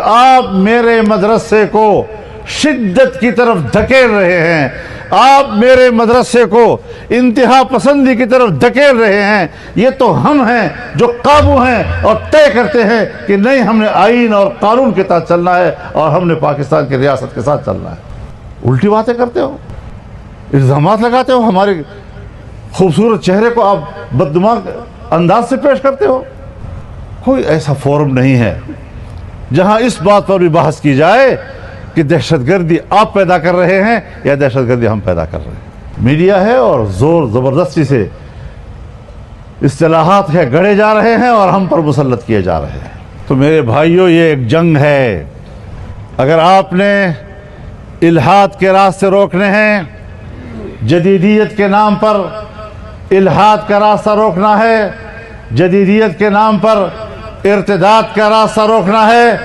آپ میرے مدرسے کو شدت کی طرف دھکیل رہے ہیں، آپ میرے مدرسے کو انتہا پسندی کی طرف دھکیل رہے ہیں، یہ تو ہم ہیں جو قابو ہیں اور طے کرتے ہیں کہ نہیں، ہم نے آئین اور قانون کے تحت چلنا ہے اور ہم نے پاکستان کی ریاست کے ساتھ چلنا ہے۔ الٹی باتیں کرتے ہو، الزامات لگاتے ہو، ہمارے خوبصورت چہرے کو آپ بددماغ انداز سے پیش کرتے ہو۔ کوئی ایسا فورم نہیں ہے جہاں اس بات پر بھی بحث کی جائے کہ دہشت گردی آپ پیدا کر رہے ہیں یا دہشت گردی ہم پیدا کر رہے ہیں۔ میڈیا ہے اور زور زبردستی سے اصطلاحات کے گڑے جا رہے ہیں اور ہم پر مسلط کیے جا رہے ہیں۔ تو میرے بھائیوں، یہ ایک جنگ ہے۔ اگر آپ نے الحاد کے راستے روکنے ہیں، جدیدیت کے نام پر الحاد کا راستہ روکنا ہے، جدیدیت کے نام پر ارتداد کا راستہ روکنا ہے،